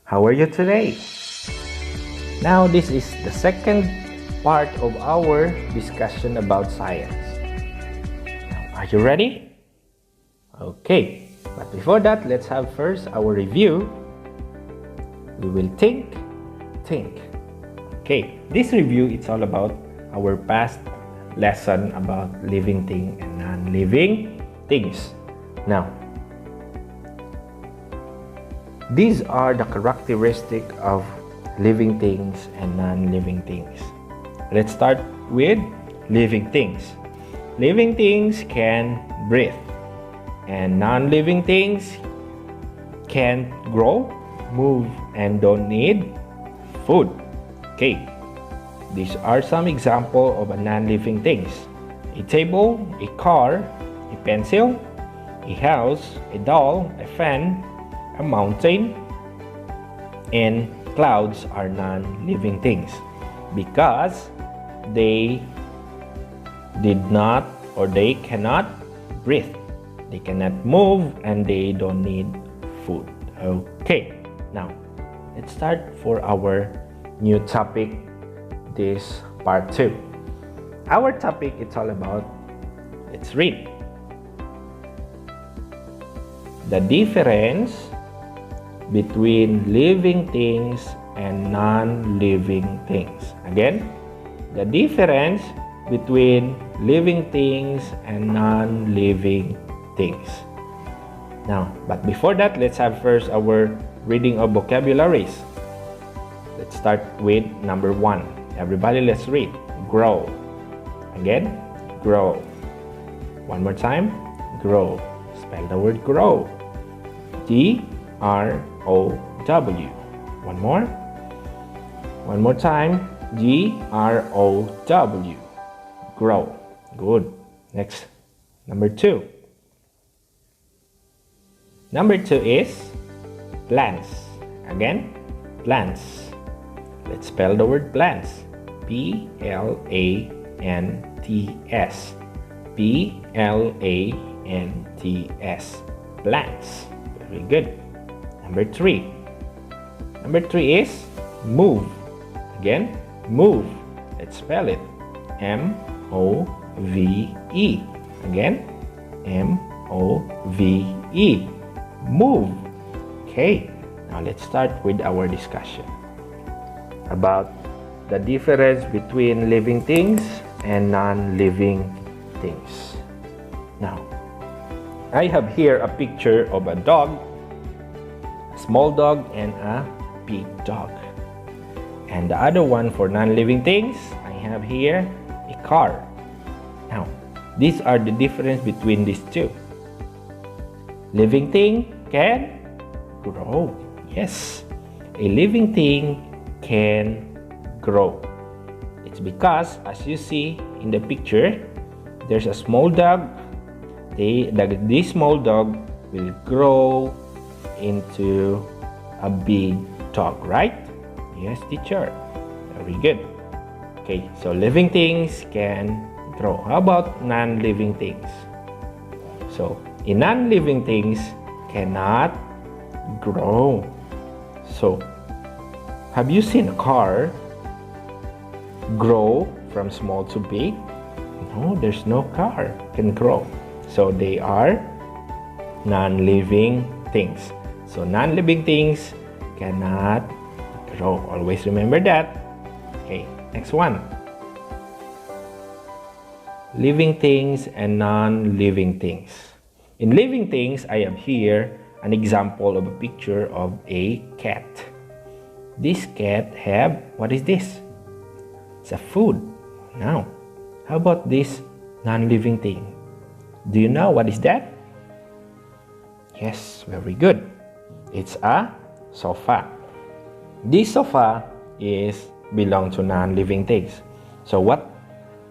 How are you today? Now, this is the second part of our discussion about science. Now, are you ready? Okay, but before that, let's have first our review. We will think. Okay, this review it's all about our past lesson about living thing and non-living things. Now, these are the characteristics of living things and non-living things. Let's start with living things. Living things can breathe, and non-living things can grow, move, and don't need food. Okay, these are some examples of non-living things: a table, a car, a pencil, a house, a doll, a fan, a mountain, and clouds are non-living things because they did not or they cannot breathe, they cannot move, and they don't need food. Okay, now let's start for our new topic, this part 2. Our topic it's all about, let's read, the difference between living things and non-living things. Again, the difference between living things and non-living things. Now, but before that, let's have first our reading of vocabularies. Let's start with number 1. Everybody, let's read. Grow. Again, grow. One more time. Grow. Spell the word grow. G-R-O-W. One more. One more time. G-R-O-W. Grow. Good. Next. Number 2. Number 2 is plants. Again, plants. Let's spell the word plants. P-L-A-N-T-S. P-L-A-N-T-S. Plants. Very good. Number 3. Number 3 is move. Again, move. Let's spell it. M-O-V-E. Again, M-O-V-E. Move. Okay, now let's start with our discussion about the difference between living things and non-living things. Now, I have here a picture of a dog, a small dog, and a big dog. And the other one for non-living things, I have here a car. Now, these are the difference between these two. Living thing can grow. Yes, a living thing can grow. It's because, as you see in the picture, there's a small dog. This small dog will grow into a big dog, right? Yes, teacher. Very good. Okay, so living things can grow. How about non-living things? So, in non-living things cannot grow. So, have you seen a car grow from small to big? No, there's no car can grow. So they are non-living things. So non-living things cannot grow. Always remember that. Okay, next one. Living things and non-living things. In living things, I have here an example of a picture of a cat. This cat have, what is this? It's a food. Now, how about this non-living thing? Do you know what is that? Yes, very good. It's a sofa. This sofa belong to non-living things. So what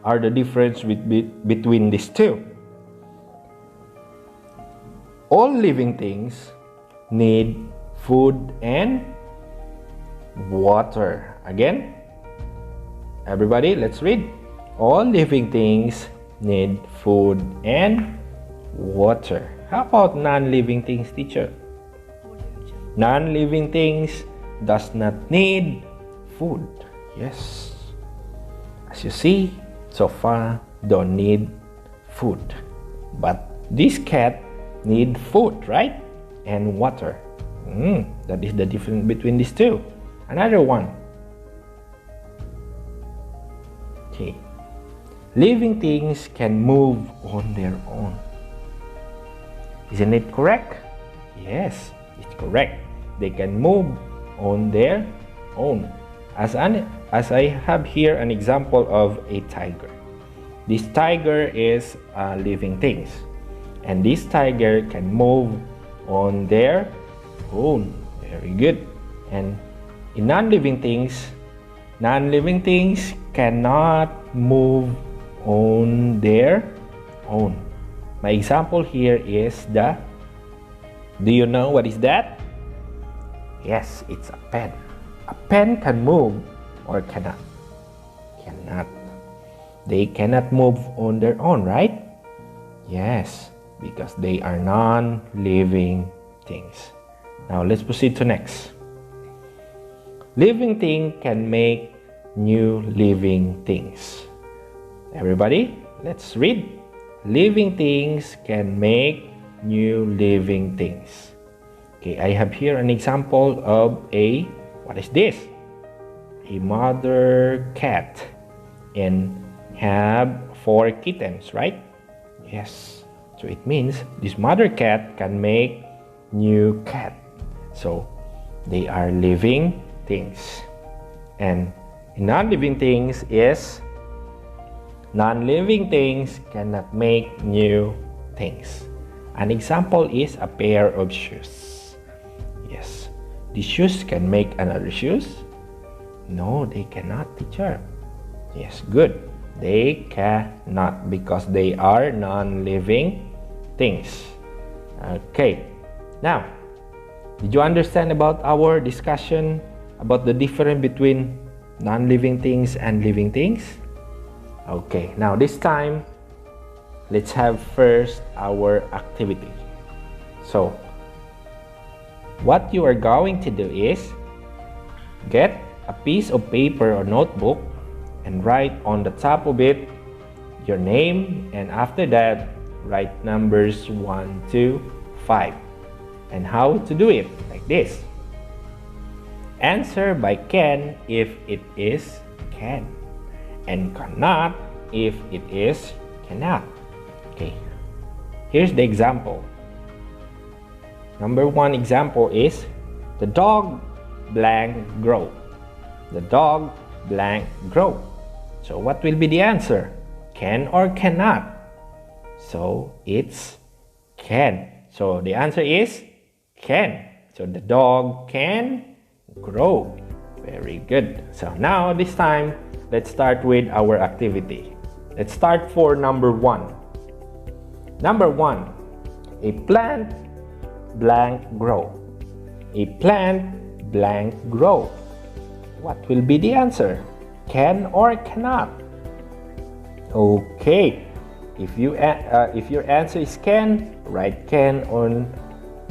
are the difference between these two? All living things need food and water. Again, everybody, let's read. All living things need food and water. How about non-living things, teacher? Non-living things does not need food. Yes. As you see, sofa don't need food. But this cat need food, right? And water. That is the difference between these two. Another one. Okay. Living things can move on their own. Isn't it correct? Yes, it's correct. They can move on their own. As I have here an example of a tiger. This tiger is a living things. And this tiger can move on their own. Very good. And in non-living things cannot move on their own. My example here is do you know what is that? Yes, it's a pen. A pen can move or cannot? Cannot. They cannot move on their own, right? Yes, because they are non-living things. Now let's proceed to next. Living thing can make new living things. Everybody, let's read. Living things can make new living things. Okay, I have here an example of what is this? A mother cat and have 4 kittens, right? Yes. So it means this mother cat can make new cat. So they are living things. And non-living things is non-living things cannot make new things. An example is a pair of shoes. Yes. The shoes can make another shoes? No, they cannot, teacher. Yes, good. They cannot because they are non-living things. Okay. Now, did you understand about our discussion about the difference between non-living things and living things? Okay, now this time, let's have first our activity. So, what you are going to do is get a piece of paper or notebook and write on the top of it your name, and after that, write numbers 1 to 5. And how to do it, like this. Answer by can if it is can, and cannot if it is cannot. Okay, here's the example. Number 1 example is the dog blank grow. The dog blank grow. So what will be the answer? Can or cannot? So it's can. So the answer is can. So the dog can grow. Very good. So now this time, let's start with our activity. Let's start for number 1. Number 1, a plant blank grow. A plant blank grow. What will be the answer? Can or cannot? Okay. If your answer is can, write can on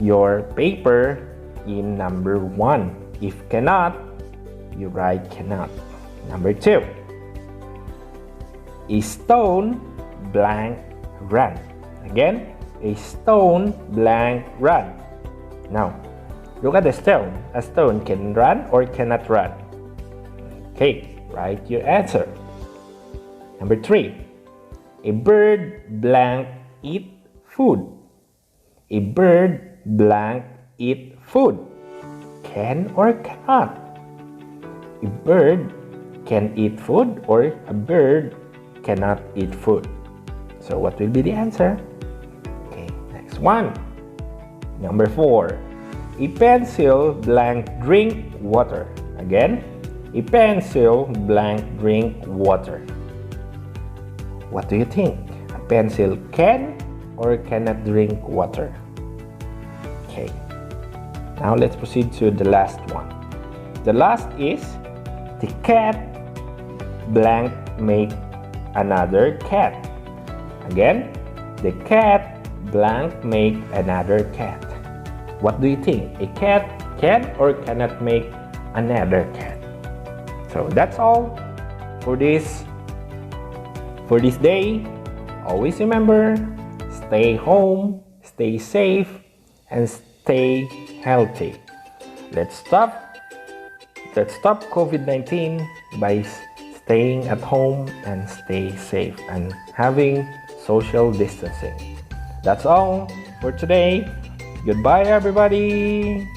your paper in number 1. If cannot, you write cannot. Number 2, a stone blank run. Again, a stone blank run. Now, look at the stone. A stone can run or cannot run. Okay, write your answer. Number 3, a bird blank eat food. A bird blank eat food. Can or cannot? A bird can eat food or a bird cannot eat food. So what will be the answer? Okay, next one. Number 4, a pencil blank drink water. Again, a pencil blank drink water. What do you think? A pencil can or cannot drink water? Okay. Now let's proceed to the last one. The last is the cat blank make another cat. Again, the cat blank make another cat. What do you think? A cat can or cannot make another cat. So that's all for this day. Always remember, stay home, stay safe, and stay healthy. Let's stop COVID-19 by staying at home and stay safe and having social distancing. That's all for today. Goodbye, everybody.